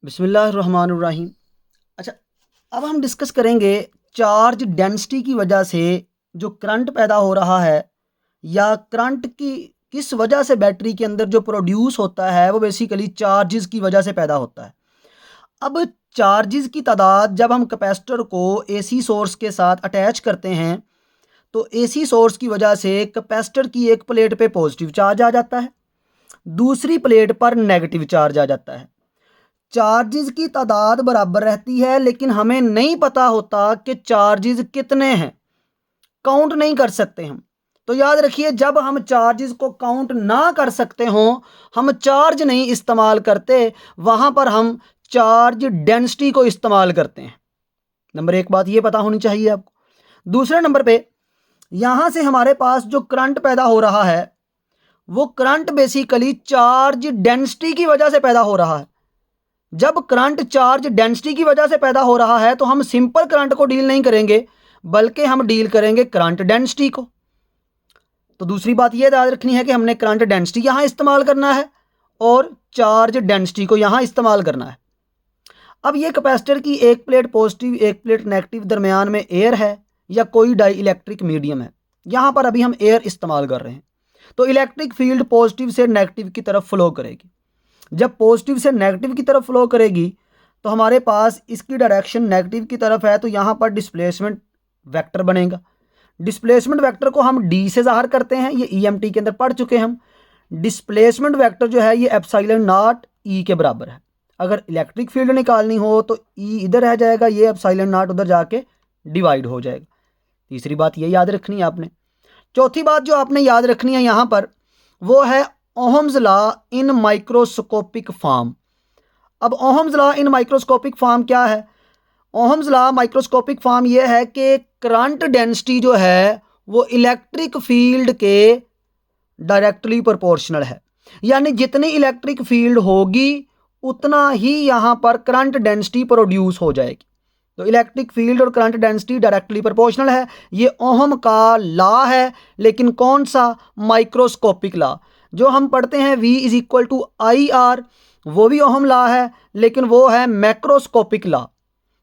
बिस्मिल्लाहिर्रहमानिर्रहीम। अच्छा, अब हम डिस्कस करेंगे चार्ज डेंसिटी की वजह से जो करंट पैदा हो रहा है या करंट की किस वजह से बैटरी के अंदर जो प्रोड्यूस होता है वो बेसिकली चार्जेस की वजह से पैदा होता है। अब चार्जेस की तादाद जब हम कैपेसिटर को एसी सोर्स के साथ अटैच करते हैं तो एसी सोर्स की वजह से कैपेसिटर की एक प्लेट पे पॉजिटिव चार्ज आ जाता है, दूसरी प्लेट पर नेगेटिव चार्ज आ जाता है। चार्जेस की तादाद बराबर रहती है लेकिन हमें नहीं पता होता कि चार्जेस कितने हैं, काउंट नहीं कर सकते हम। तो याद रखिए, जब हम चार्जेस को काउंट ना कर सकते हों, हम चार्ज नहीं इस्तेमाल करते, वहां पर हम चार्ज डेंसिटी को इस्तेमाल करते हैं। नंबर एक बात ये पता होनी चाहिए आपको। दूसरे नंबर पे यहां से हमारे पास जो करंट पैदा हो रहा है वो करंट बेसिकली चार्ज डेंसिटी की वजह से पैदा हो रहा है। जब करंट चार्ज डेंसिटी की वजह से पैदा हो रहा है तो हम सिंपल करंट को डील नहीं करेंगे बल्कि हम डील करेंगे करंट डेंसिटी को। तो दूसरी बात यह याद रखनी है कि हमने करंट डेंसिटी यहां इस्तेमाल करना है और चार्ज डेंसिटी को यहां इस्तेमाल करना है। अब ये कैपेसिटर की एक प्लेट पॉजिटिव एक प्लेट नेगेटिव, दरमियान में एयर है या कोई डाई इलेक्ट्रिक मीडियम है। यहां पर अभी हम एयर इस्तेमाल कर रहे हैं तो इलेक्ट्रिक फील्ड पॉजिटिव से नेगेटिव की तरफ फ्लो करेगी। जब पॉजिटिव से नेगेटिव की तरफ फ्लो करेगी तो हमारे पास इसकी डायरेक्शन नेगेटिव की तरफ है, तो यहाँ पर डिस्प्लेसमेंट वेक्टर बनेगा। डिस्प्लेसमेंट वेक्टर को हम डी से ज़ाहिर करते हैं, ये ईएमटी के अंदर पढ़ चुके हैं हम। डिस्प्लेसमेंट वेक्टर जो है ये एप्सिलॉन नॉट ई के बराबर है। अगर इलेक्ट्रिक फील्ड निकालनी हो तो ई इधर रह जाएगा, ये एप्सिलॉन नॉट उधर जाके डिवाइड हो जाएगा। तीसरी बात ये याद रखनी है आपने। चौथी बात जो आपने याद रखनी है यहाँ पर वो है Ohm's law in microscopic form. अब Ohm's law in microscopic form क्या है? ओहम्स लॉ माइक्रोस्कोपिक फॉर्म ये है कि करंट डेंसिटी जो है वो इलेक्ट्रिक फील्ड के डायरेक्टली प्रोपोर्शनल है, यानी जितनी इलेक्ट्रिक फील्ड होगी उतना ही यहाँ पर करंट डेंसिटी प्रोड्यूस हो जाएगी। तो इलेक्ट्रिक फील्ड और करंट डेंसिटी डायरेक्टली प्रोपोर्शनल है, ये ओहम का लॉ है। लेकिन कौन सा? Microscopic law. जो हम पढ़ते हैं V is equal to I R, वो भी ओहम लॉ है लेकिन वो है मैक्रोस्कोपिक लॉ।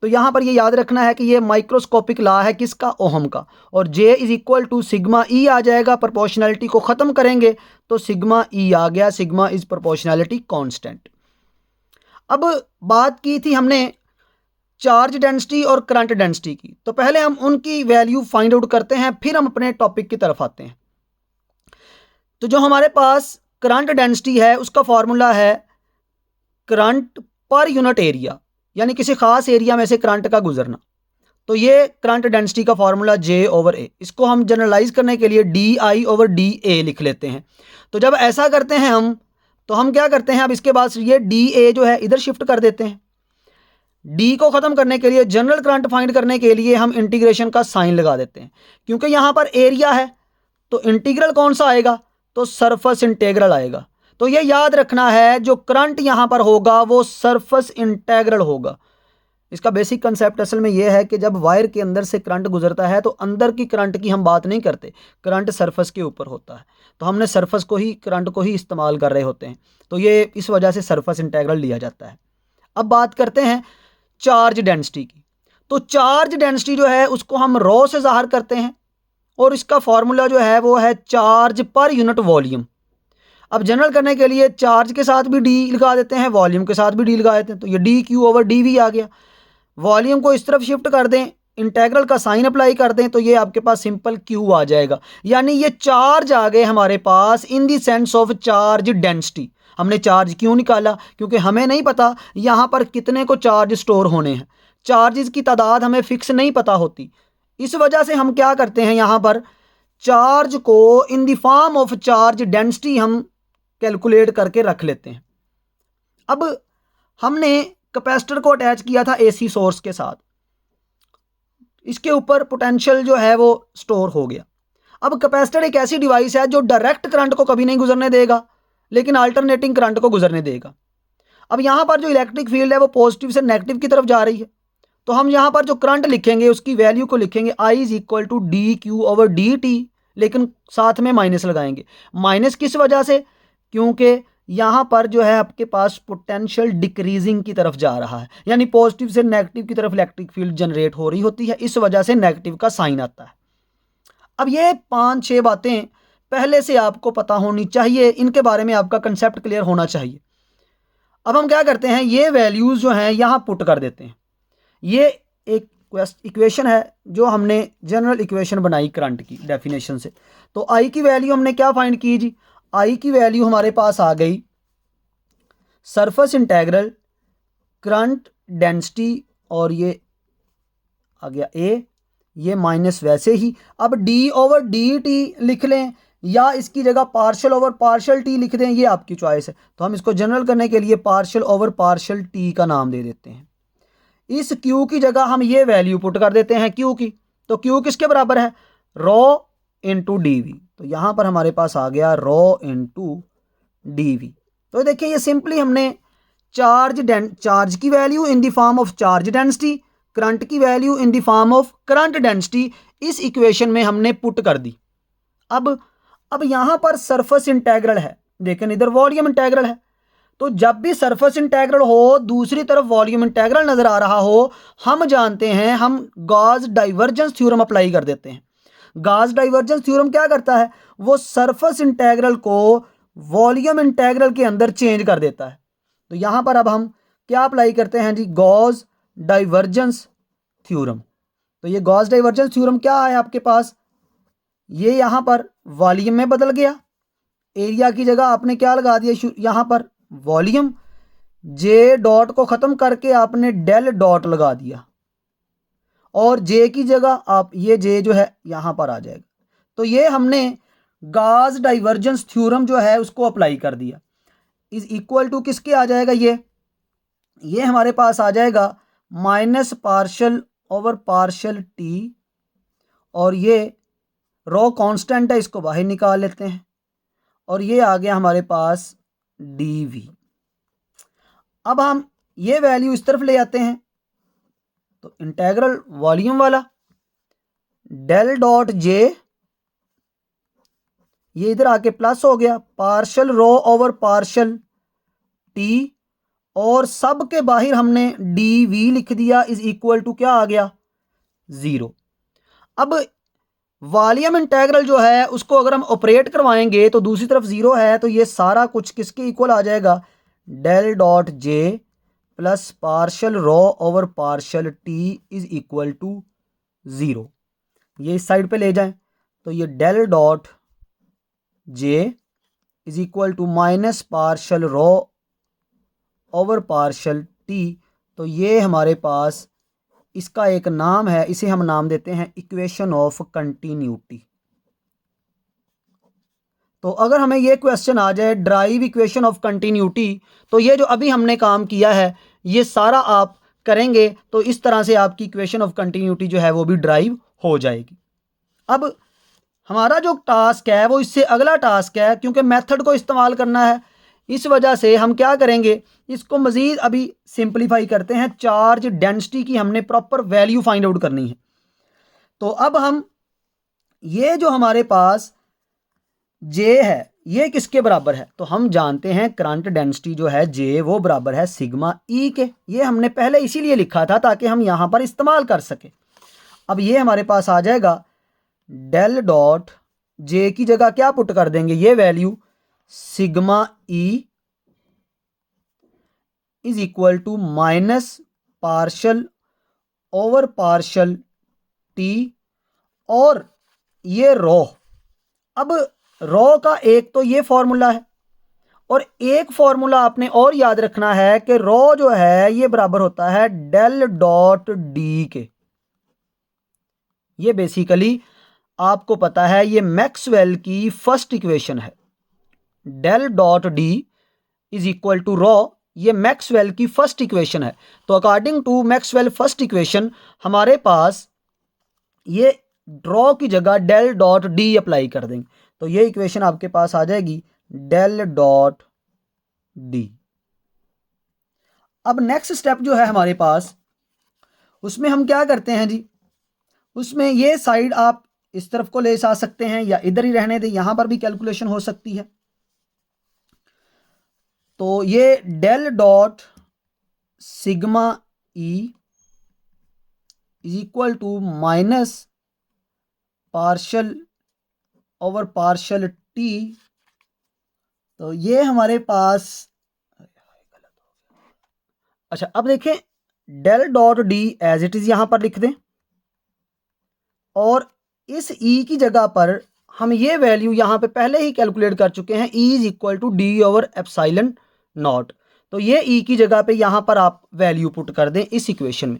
तो यहाँ पर ये याद रखना है कि ये माइक्रोस्कोपिक लॉ है किसका? ओहम का। और J is equal to sigma E आ जाएगा। प्रोपोर्शनैलिटी को ख़त्म करेंगे तो सिग्मा ई आ गया, सिग्मा इज प्रोपोर्शनैलिटी कांस्टेंट। अब बात की थी हमने चार्ज डेंसिटी और करंट डेंसिटी की, तो पहले हम उनकी वैल्यू फाइंड आउट करते हैं, फिर हम अपने टॉपिक की तरफ आते हैं। तो जो हमारे पास करंट डेंसिटी है उसका फॉर्मूला है करंट पर यूनिट एरिया, यानी किसी खास एरिया में से करंट का गुजरना। तो ये करंट डेंसिटी का फॉर्मूला J/A। इसको हम जनरलाइज करने के लिए DI/dA लिख लेते हैं। तो जब ऐसा करते हैं हम तो हम क्या करते हैं, अब इसके बाद ये DA जो है इधर शिफ्ट कर देते हैं। डी को ख़त्म करने के लिए, जनरल करंट फाइंड करने के लिए हम इंटीग्रेशन का साइन लगा देते हैं। क्योंकि यहाँ पर एरिया है तो इंटीग्रल कौन सा आएगा? तो सरफेस इंटीग्रल आएगा। तो ये याद रखना है, जो करंट यहाँ पर होगा वो सरफेस इंटीग्रल होगा। इसका बेसिक कंसेप्ट असल में ये है कि जब वायर के अंदर से करंट गुजरता है तो अंदर की करंट की हम बात नहीं करते, करंट सरफेस के ऊपर होता है। तो हमने सरफेस को ही, करंट को ही इस्तेमाल कर रहे होते हैं, तो ये इस वजह से सरफेस इंटीग्रल लिया जाता है। अब बात करते हैं चार्ज डेंसिटी की। तो चार्ज डेंसिटी जो है उसको हम रो से ज़ाहिर करते हैं और इसका फॉर्मूला जो है वो है चार्ज पर यूनिट वॉल्यूम। अब जनरल करने के लिए चार्ज के साथ भी डी लगा देते हैं, वॉल्यूम के साथ भी डी लगा देते हैं, तो ये dQ/dV आ गया। वॉल्यूम को इस तरफ शिफ्ट कर दें, इंटीग्रल का साइन अप्लाई कर दें तो ये आपके पास सिंपल Q आ जाएगा। यानी ये चार्ज आ गए हमारे पास in the sense of charge density. हमने चार्ज क्यों निकाला? क्योंकि हमें नहीं पता यहाँ पर कितने को चार्ज स्टोर होने हैं, चार्जेस की तादाद हमें फिक्स नहीं पता होती। इस वजह से हम क्या करते हैं, यहाँ पर चार्ज को इन the form of charge density हम कैलकुलेट करके रख लेते हैं। अब हमने कैपेसिटर को अटैच किया था एसी सोर्स के साथ, इसके ऊपर पोटेंशियल जो है वो स्टोर हो गया। अब कैपेसिटर एक ऐसी डिवाइस है जो डायरेक्ट करंट को कभी नहीं गुजरने देगा लेकिन अल्टरनेटिंग करंट को गुजरने देगा। अब यहाँ पर जो इलेक्ट्रिक फील्ड है वो पॉजिटिव से नेगेटिव की तरफ जा रही है, तो हम यहाँ पर जो करंट लिखेंगे उसकी वैल्यू को लिखेंगे I is equal to dQ/dt, लेकिन साथ में माइनस लगाएंगे। माइनस किस वजह से? क्योंकि यहाँ पर जो है आपके पास पोटेंशियल डिक्रीजिंग की तरफ जा रहा है, यानी पॉजिटिव से नेगेटिव की तरफ इलेक्ट्रिक फील्ड जनरेट हो रही होती है, इस वजह से नेगेटिव का साइन आता है। अब ये 5-6 बातें पहले से आपको पता होनी चाहिए, इनके बारे में आपका कंसेप्ट क्लियर होना चाहिए। अब हम क्या करते हैं, ये वैल्यूज़ जो हैं यहाँ पुट कर देते हैं। ये एक इक्वेशन है जो हमने जनरल इक्वेशन बनाई करंट की डेफिनेशन से। तो आई की वैल्यू हमने क्या फाइंड की जी, आई की वैल्यू हमारे पास आ गई सरफेस इंटेग्रल करंट डेंसिटी, और ये आ गया ए, ये माइनस वैसे ही। अब डी ओवर डी टी लिख लें या इसकी जगह पार्शियल ओवर पार्शियल टी लिख दें, ये आपकी चॉइस है। तो हम इसको जनरल करने के लिए पार्शियल ओवर पार्शियल टी का नाम दे देते हैं। इस Q की जगह हम ये वैल्यू पुट कर देते हैं Q की। तो Q किसके बराबर है, रो इंटू डी वी। तो यहाँ पर हमारे पास आ गया रो इंटू डी वी। तो देखिए ये सिंपली हमने चार्ज की value in the form of charge density, current की value in the form of current density इस इक्वेशन में हमने पुट कर दी। अब यहाँ पर सरफेस इंटेग्रल है, लेकिन इधर वॉल्यूम इंटेग्रल है। तो जब भी सरफेस इंटेग्रल हो, दूसरी तरफ वॉल्यूम इंटेग्रल नजर आ रहा हो, हम जानते हैं हम गॉस डाइवर्जेंस थ्योरम अप्लाई कर देते हैं। गॉस डाइवर्जेंस थ्योरम क्या करता है, वो सरफेस इंटेग्रल को वॉल्यूम इंटेग्रल के अंदर चेंज कर देता है। तो यहां पर अब हम क्या अप्लाई करते हैं जी, गॉस डाइवर्जेंस थ्योरम। तो ये गॉस डाइवर्जेंस थ्योरम क्या है आपके पास, ये यहां पर वॉल्यूम में बदल गया, एरिया की जगह आपने क्या लगा दिया यहां पर वॉल्यूम, जे डॉट को खत्म करके आपने डेल डॉट लगा दिया, और जे की जगह आप ये जे जो है यहां पर आ जाएगा। तो ये हमने गॉस डाइवर्जेंस थ्योरम जो है उसको अप्लाई कर दिया। इज इक्वल टू किसके आ जाएगा, ये हमारे पास आ जाएगा minus partial over partial t, और ये रो कांस्टेंट है, इसको बाहर निकाल लेते हैं, और ये आ गया हमारे पास डी वी। अब हम ये वैल्यू इस तरफ ले आते हैं, तो इंटेग्रल वॉल्यूम वाला डेल डॉट जे, ये इधर आके प्लस हो गया, partial rho over partial t, और सब के बाहर हमने डी वी लिख दिया, इज इक्वल टू क्या आ गया, 0। अब वॉल्यूम इंटेग्रल जो है उसको अगर हम ऑपरेट करवाएंगे तो दूसरी तरफ 0 है, तो ये सारा कुछ किसके इक्वल आ जाएगा, del dot J plus partial rho over partial t is equal to 0। ये इस साइड पे ले जाएं, तो ये del dot J is equal to minus partial rho over partial t. तो ये हमारे पास इसका एक नाम है, इसे हम नाम देते हैं इक्वेशन ऑफ कंटिन्यूटी। तो अगर हमें ये क्वेश्चन आ जाए ड्राइव इक्वेशन ऑफ कंटिन्यूटी, तो ये जो अभी हमने काम किया है ये सारा आप करेंगे तो इस तरह से आपकी इक्वेशन ऑफ कंटिन्यूटी जो है वो भी ड्राइव हो जाएगी। अब हमारा जो टास्क है वो इससे अगला टास्क है, क्योंकि मेथड को इस्तेमाल करना है, इस वजह से हम क्या करेंगे, इसको मज़ीद अभी सिंपलीफाई करते हैं। चार्ज डेंसिटी की हमने प्रॉपर वैल्यू फाइंड आउट करनी है। तो अब हम ये जो हमारे पास जे है ये किसके बराबर है, तो हम जानते हैं करंट डेंसिटी जो है जे वो बराबर है सिग्मा ई के। ये हमने पहले इसीलिए लिखा था ताकि हम यहाँ पर इस्तेमाल कर सके। अब ये हमारे पास आ जाएगा डेल डॉट जे की जगह क्या पुट कर देंगे, ये value sigma E is equal to minus partial over partial t, और ये रो। अब रो का एक तो ये फॉर्मूला है, और एक फॉर्मूला आपने और याद रखना है कि रो जो है ये बराबर होता है डेल डॉट डी के। ये बेसिकली आपको पता है ये मैक्सवेल की फर्स्ट इक्वेशन है, del dot D is equal to rho, ये मैक्सवेल की फर्स्ट इक्वेशन है। तो according to Maxwell first equation हमारे पास ये ड्रॉ की जगह डेल डॉट डी अप्लाई कर देंगे, तो ये इक्वेशन आपके पास आ जाएगी डेल डॉट डी। अब नेक्स्ट स्टेप जो है हमारे पास उसमें हम क्या करते हैं जी, उसमें ये साइड आप इस तरफ को ले जा सकते हैं या इधर ही रहने दें, यहां पर भी कैलकुलेशन हो सकती है। तो ये del dot sigma E is equal to minus partial over partial t. तो ये हमारे पास, अच्छा अब देखें, del dot D as it is यहां पर लिख दें और इस ई की जगह पर हम ये वैल्यू यहां पे पहले ही कैलकुलेट कर चुके हैं, E is equal to D over epsilon naught. तो ये ई की जगह पे यहां पर आप वैल्यू पुट कर दें इस इक्वेशन में।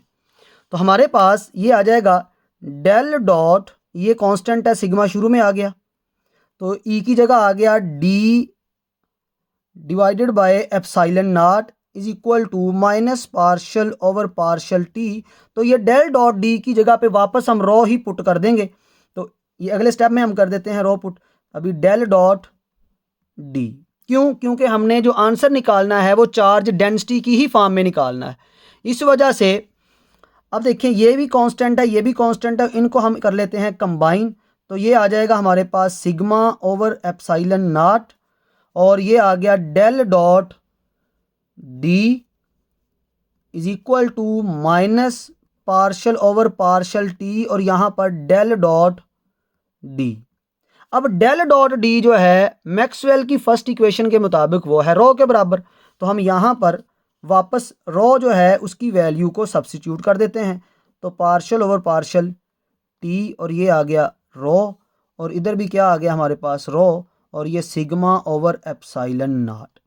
तो हमारे पास ये आ जाएगा डेल डॉट, ये कांस्टेंट है सिग्मा शुरू में आ गया, तो ई की जगह आ गया D divided by epsilon naught is equal to minus partial over partial t. तो ये डेल डॉट डी की जगह पे वापस हम रॉ ही पुट कर देंगे। तो ये अगले स्टेप में हम कर देते हैं रॉ पुट। अभी डेल डॉट डी, क्यों? क्योंकि हमने जो आंसर निकालना है वो चार्ज डेंसिटी की ही फॉर्म में निकालना है, इस वजह से। अब देखें, ये भी कांस्टेंट है, ये भी कांस्टेंट है, इनको हम कर लेते हैं कंबाइन। तो ये आ जाएगा हमारे पास सिग्मा ओवर एप्साइलन नॉट और ये आ गया del dot D is equal to minus partial over partial t और यहाँ पर डेल डॉट डी। अब डेल डॉट डी जो है मैक्सवेल की फर्स्ट इक्वेशन के मुताबिक वो है रॉ के बराबर। तो हम यहाँ पर वापस रॉ जो है उसकी वैल्यू को सब्सिट्यूट कर देते हैं। तो पार्शल ओवर पार्शल टी और ये आ गया रॉ और इधर भी क्या आ गया हमारे पास रॉ और ये सिग्मा ओवर एप्साइलन नॉट।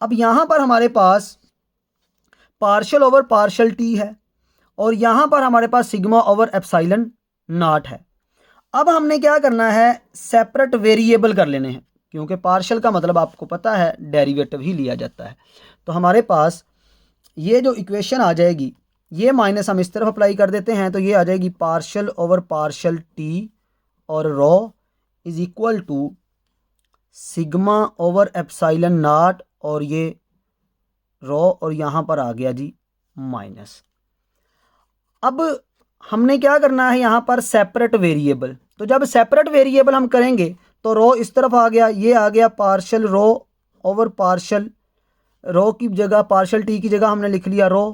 अब यहाँ पर हमारे पास पार्शल ओवर पार्शल टी है और यहाँ पर हमारे पास सिग्मा ओवर एप्साइलन नॉट है। अब हमने क्या करना है, सेपरेट वेरिएबल कर लेने हैं, क्योंकि पार्शल का मतलब आपको पता है डेरिवेटिव ही लिया जाता है। तो हमारे पास ये जो इक्वेशन आ जाएगी, ये माइनस हम इस तरफ अप्लाई कर देते हैं, तो ये आ जाएगी पार्शल ओवर पार्शल टी और rho is equal to sigma over epsilon naught और ये रॉ और यहाँ पर आ गया जी माइनस। अब हमने क्या करना है यहाँ पर सेपरेट वेरिएबल। तो जब सेपरेट वेरिएबल हम करेंगे तो रॉ इस तरफ आ गया, ये आ गया partial raw over partial, raw की जगह पार्शल टी की जगह हमने लिख लिया रॉ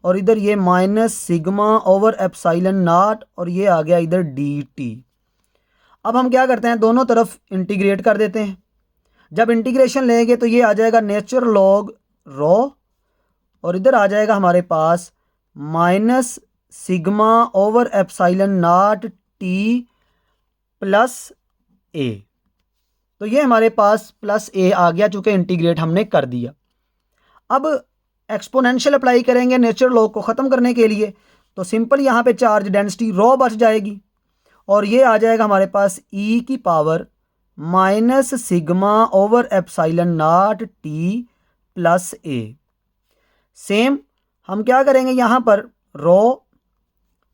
और इधर ये minus sigma over epsilon naught और ये आ गया इधर डी टी। अब हम क्या करते हैं, दोनों तरफ इंटीग्रेट कर देते हैं। जब इंटीग्रेशन लेंगे तो ये आ जाएगा नेचुरल लॉग रॉ और इधर आ जाएगा हमारे पास minus sigma over epsilon naught t plus A. तो ये हमारे पास प्लस ए आ गया चूंकि इंटीग्रेट हमने कर दिया। अब एक्सपोनेंशियल अप्लाई करेंगे नेचुरल लॉग को ख़त्म करने के लिए, तो सिंपल यहाँ पे चार्ज डेंसिटी रॉ बच जाएगी और ये आ जाएगा हमारे पास ई की power minus sigma over epsilon naught t plus A. Same हम क्या करेंगे, यहाँ पर रॉ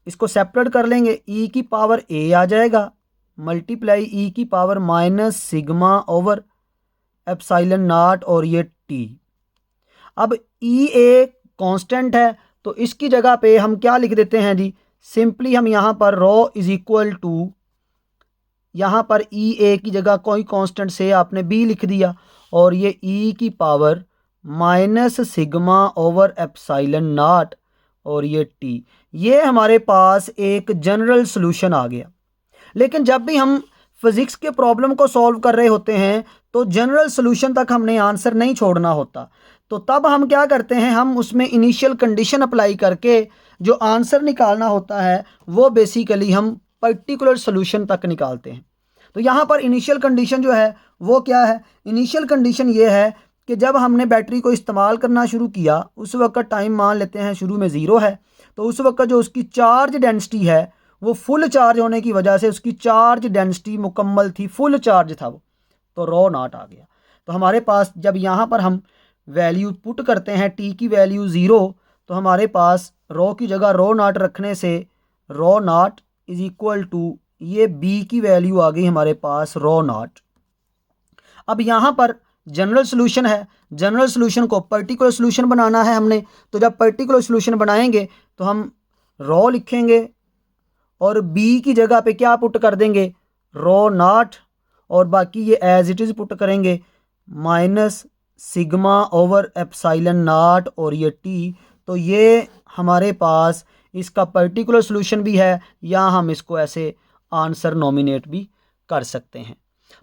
इसको सेपरेट कर लेंगे, ई की पावर ए आ जाएगा मल्टीप्लाई ई की power minus sigma over epsilon naught और ये टी। अब ई ए कांस्टेंट है तो इसकी जगह पे हम क्या लिख देते हैं जी, सिंपली हम यहाँ पर रॉ इज इक्वल टू, यहाँ पर ई ए की जगह कोई कांस्टेंट से आपने बी लिख दिया और ये ई की power minus sigma over epsilon naught और ये टी। ये हमारे पास एक जनरल सॉल्यूशन आ गया। लेकिन जब भी हम फिज़िक्स के प्रॉब्लम को सॉल्व कर रहे होते हैं तो जनरल सॉल्यूशन तक हमने आंसर नहीं छोड़ना होता। तो तब हम क्या करते हैं, हम उसमें इनिशियल कंडीशन अप्लाई करके जो आंसर निकालना होता है वो बेसिकली हम पर्टिकुलर सॉल्यूशन तक निकालते हैं। तो यहाँ पर इनिशियल कंडीशन जो है वो क्या है, इनिशियल कंडीशन ये है कि जब हमने बैटरी को इस्तेमाल करना शुरू किया उस वक्त टाइम मान लेते हैं शुरू में 0 है, तो उस वक्त जो उसकी चार्ज डेंसिटी है वो फुल चार्ज होने की वजह से उसकी चार्ज डेंसिटी मुकम्मल थी, फुल चार्ज था वो, तो रॉ नॉट आ गया। तो हमारे पास जब यहाँ पर हम वैल्यू पुट करते हैं टी की वैल्यू 0, तो हमारे पास रॉ की जगह रॉ नॉट रखने से rho naught is equal to ये बी की वैल्यू आ गई हमारे पास रॉ नॉट। अब यहाँ पर जनरल सॉल्यूशन है, जनरल सॉल्यूशन को पर्टिकुलर सॉल्यूशन बनाना है हमने, तो जब पर्टिकुलर सॉल्यूशन बनाएंगे तो हम रॉ लिखेंगे और बी की जगह पे क्या पुट कर देंगे, रॉ नॉट, और बाकी ये एज इट इज़ पुट करेंगे minus sigma over epsilon not और ये टी, तो ये हमारे पास इसका पर्टिकुलर सॉल्यूशन भी है, या हम इसको ऐसे आंसर नॉमिनेट भी कर सकते हैं।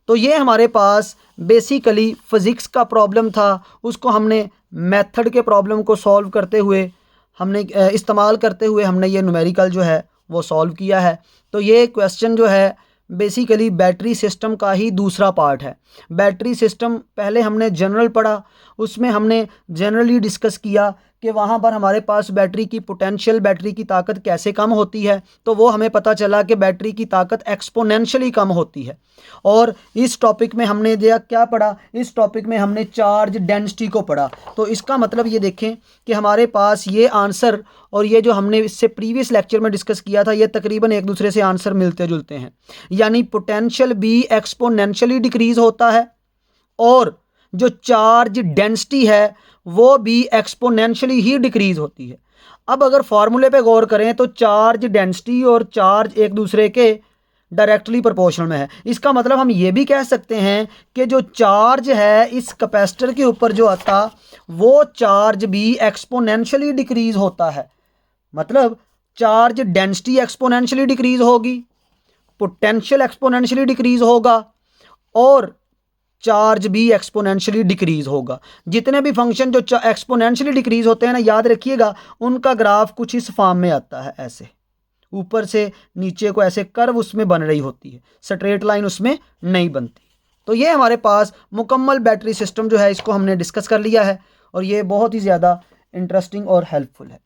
तो ये हमारे पास बेसिकली फिज़िक्स का प्रॉब्लम था, उसको हमने मेथड के प्रॉब्लम को सॉल्व करते हुए हमने इस्तेमाल करते हुए हमने ये न्यूमेरिकल जो है वो सॉल्व किया है। तो ये क्वेश्चन जो है बेसिकली बैटरी सिस्टम का ही दूसरा पार्ट है। बैटरी सिस्टम पहले हमने जनरल पढ़ा, उसमें हमने जनरली डिस्कस किया कि वहाँ पर हमारे पास बैटरी की पोटेंशियल, बैटरी की ताकत कैसे कम होती है, तो वो हमें पता चला कि बैटरी की ताकत एक्सपोनेंशियली कम होती है। और इस टॉपिक में हमने क्या पढ़ा, इस टॉपिक में हमने चार्ज डेंसिटी को पढ़ा। तो इसका मतलब ये देखें कि हमारे पास ये आंसर और ये जो हमने इससे प्रीवियस लेक्चर में डिस्कस किया था, ये तकरीबन एक दूसरे से आंसर मिलते जुलते हैं। यानी पोटेंशियल भी एक्सपोनेंशियली डिक्रीज़ होता है और जो चार्ज डेंसिटी है वो भी एक्सपोनेंशियली ही डिक्रीज़ होती है। अब अगर फार्मूले पे गौर करें तो चार्ज डेंसिटी और चार्ज एक दूसरे के डायरेक्टली प्रोपोर्शनल में है। इसका मतलब हम ये भी कह सकते हैं कि जो चार्ज है इस कैपेसिटर के ऊपर जो आता, वो चार्ज भी एक्सपोनेंशियली डिक्रीज़ होता है। मतलब चार्ज डेंसिटी एक्सपोनेंशियली डिक्रीज़ होगी, पोटेंशियल एक्सपोनेंशियली डिक्रीज़ होगा और चार्ज भी एक्सपोनेंशियली डिक्रीज़ होगा। जितने भी फंक्शन जो एक्सपोनेंशियली डिक्रीज़ होते हैं ना, याद रखिएगा, उनका ग्राफ कुछ इस फॉर्म में आता है, ऐसे ऊपर से नीचे को ऐसे कर्व उसमें बन रही होती है, स्ट्रेट लाइन उसमें नहीं बनती। तो ये हमारे पास मुकम्मल बैटरी सिस्टम जो है इसको हमने डिस्कस कर लिया है और ये बहुत ही ज़्यादा इंटरेस्टिंग और हेल्पफुल है।